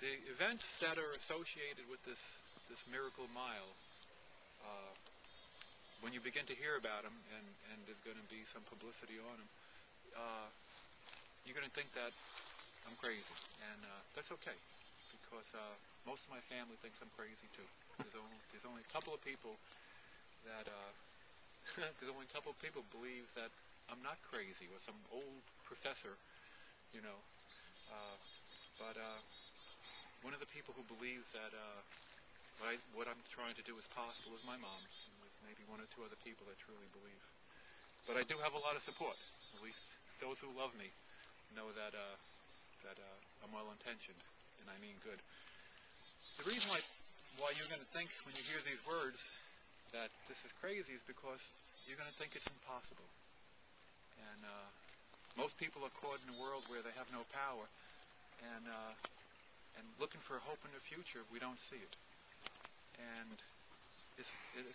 the events that are associated with this Miracle Mile, when you begin to hear about them, and there's going to be some publicity on them, you're going to think that I'm crazy, and that's okay, because most of my family thinks I'm crazy too. There's only a couple of people that there's only a couple of people believe that I'm not crazy, or some old professor, you know. But one of the people who believes that what I'm trying to do is possible is my mom, and there's maybe one or two other people that truly believe. But I do have a lot of support. At least those who love me know that I'm well-intentioned, and I mean good. The reason why you're going to think when you hear these words that this is crazy is because you're going to think it's impossible. And most people are caught in a world where they have no power, and looking for hope in the future, we don't see it. And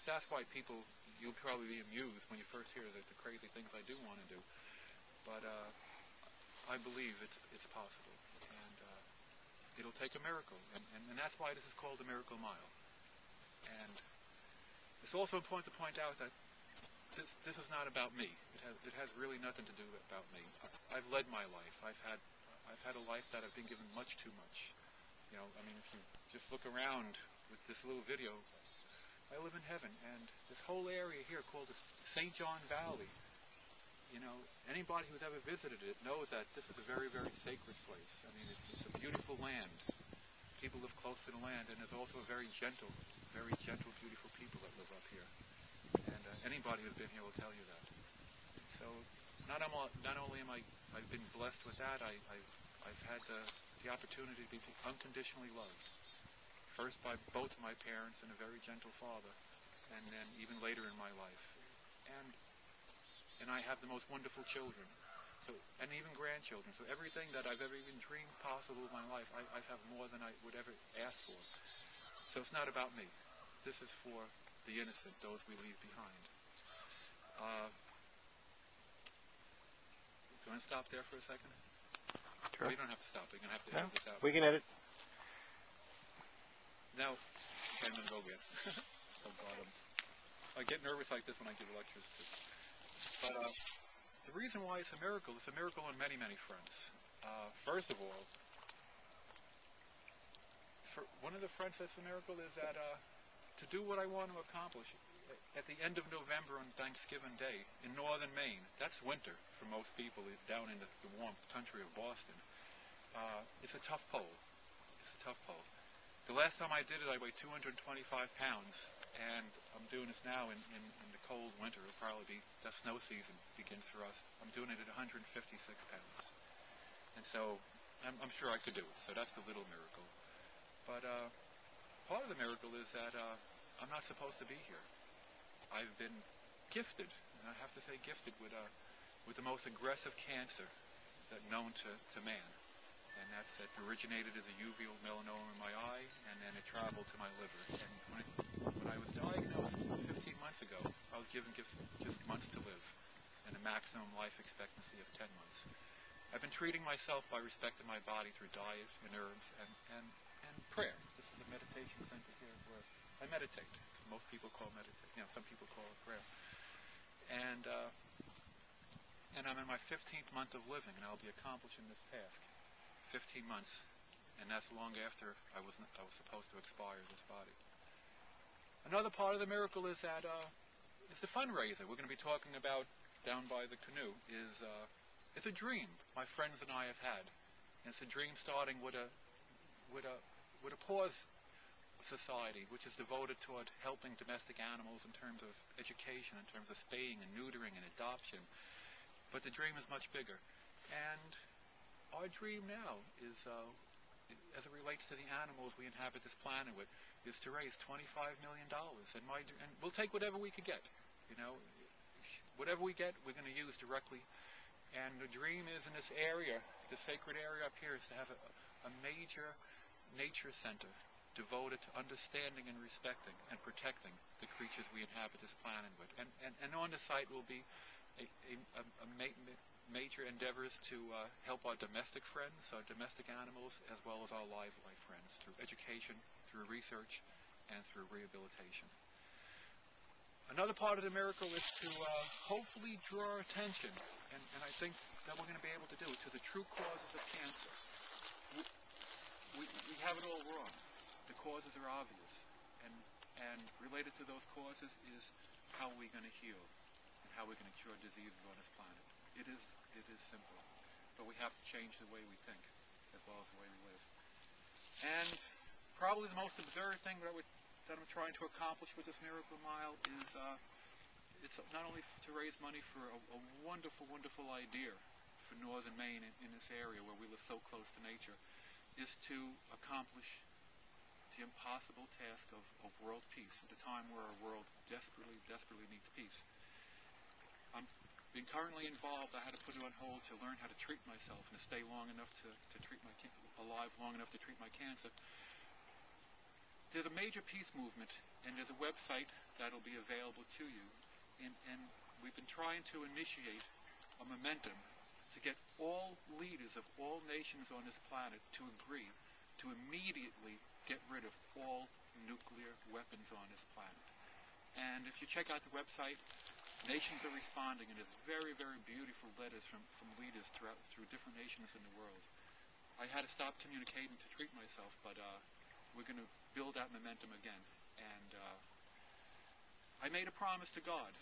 that's why people, you'll probably be amused when you first hear the crazy things I do want to do. But I believe it's possible, and it'll take a miracle, and that's why this is called the Miracle Mile. And it's also important to point out that this is not about me. It has really nothing to do about me. I've led my life. I've had a life that I've been given much too much. You know, I mean, if you just look around with this little video, I live in heaven, and this whole area here called the St. John Valley, you know, anybody who's ever visited it knows that this is a very, very sacred place. I mean, it's a beautiful land. People live close to the land, and there's also a very gentle, beautiful people that live up here. And anybody who's been here will tell you that. So not only I've been blessed with that, I've had the opportunity to be unconditionally loved. First by both of my parents and a very gentle father, and then even later in my life. And I have the most wonderful children, and even grandchildren. So everything that I've ever even dreamed possible in my life, I have more than I would ever ask for. So it's not about me. This is for the innocent, those we leave behind. Do you want to stop there for a second? Sure. Well, you don't have to stop. You're going to have to edit this out. We can edit. Now, okay, I'm going to go again. Oh, God, I get nervous like this when I give lectures, too. But the reason why it's a miracle on many, many fronts. First of all, one of the fronts that's a miracle is that to do what I want to accomplish at the end of November on Thanksgiving Day in northern Maine, that's winter for most people down in the warm country of Boston. It's a tough pole. It's a tough pole. The last time I did it, I weighed 225 pounds, and I'm doing this now in the cold winter. It'll probably be, that snow season begins for us. I'm doing it at 156 pounds. And so I'm sure I could do it. So that's the little miracle. But part of the miracle is that I'm not supposed to be here. I've been gifted, and I have to say gifted, with the most aggressive cancer that known to man. And that originated as a uveal melanoma in my eye, and then it traveled to my liver. And when I was diagnosed 15 months ago, I was given just months to live, and a maximum life expectancy of 10 months. I've been treating myself by respecting my body through diet and herbs and prayer. This is a meditation center here where I meditate. Most people call meditate, you know, some people call it prayer. And I'm in my 15th month of living, and I'll be accomplishing this task. 15 months, and that's long after I was supposed to expire this body. Another part of the miracle is that it's a fundraiser we're going to be talking about down by the canoe. It's a dream my friends and I have had. And it's a dream starting with a Paws Society, which is devoted toward helping domestic animals in terms of education, in terms of spaying and neutering and adoption. But the dream is much bigger. And our dream now is, as it relates to the animals we inhabit this planet with, is to raise $25 million. And we'll take whatever we could get. You know, whatever we get, we're going to use directly. And the dream is in this area, the sacred area up here, is to have a major nature center devoted to understanding and respecting and protecting the creatures we inhabit this planet with. And on the site will be a major endeavors to help our domestic friends, our domestic animals, as well as our wildlife friends through education, through research, and through rehabilitation. Another part of the miracle is to hopefully draw attention, and I think that we're going to be able to do it, to the true causes of cancer. We have it all wrong. The causes are obvious, and related to those causes is how we're going to heal and how we're going to cure diseases on this planet. It is simple, but we have to change the way we think as well as the way we live. And probably the most absurd thing that I'm trying to accomplish with this Miracle Mile is it's not only to raise money for a wonderful, wonderful idea for northern Maine in this area where we live so close to nature, is to accomplish the impossible task of world peace at a time where our world desperately, desperately needs peace. I'm being currently involved. I had to put it on hold to learn how to treat myself and to stay long enough to treat alive long enough to treat my cancer. There's a major peace movement, and there's a website that'll be available to you, and we've been trying to initiate a momentum to get all leaders of all nations on this planet to agree to immediately get rid of all nuclear weapons on this planet. And if you check out the website, nations are responding, and there's very, very beautiful letters from leaders through different nations in the world. I had to stop communicating to treat myself, but we're going to build that momentum again. And I made a promise to God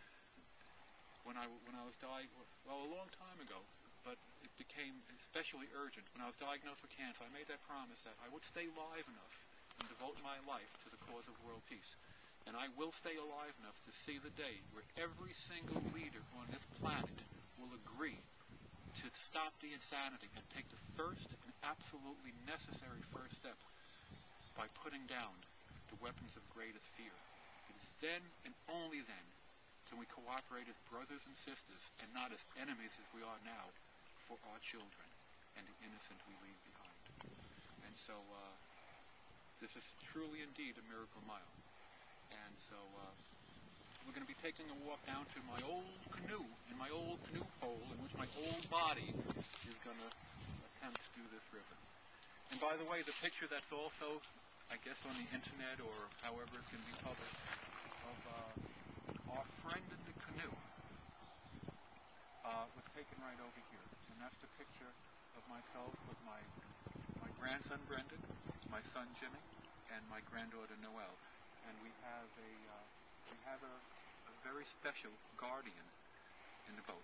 when I was diagnosed, well, a long time ago, but it became especially urgent. When I was diagnosed with cancer, I made that promise that I would stay alive enough and devote my life to the cause of world peace. And I will stay alive enough to see the day where every single leader on this planet will agree to stop the insanity and take the first and absolutely necessary first step by putting down the weapons of greatest fear. It is then and only then can we cooperate as brothers and sisters and not as enemies as we are now for our children and the innocent we leave behind. And so this is truly indeed a miracle mile. And so we're going to be taking a walk down to my old canoe, in my old canoe pole, in which my old body is going to attempt to do this river. And by the way, the picture that's also, I guess, on the internet or however it's going to be published, of our friend in the canoe was taken right over here. And that's the picture of myself with my grandson Brendan, my son Jimmy, and my granddaughter Noelle. And we have a very special guardian in the boat.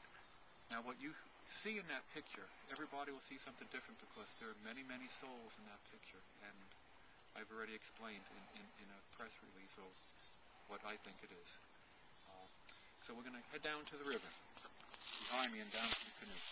Now, what you see in that picture, everybody will see something different because there are many, many souls in that picture, and I've already explained in a press release of what I think it is. So we're going to head down to the river behind me and down to the canoe.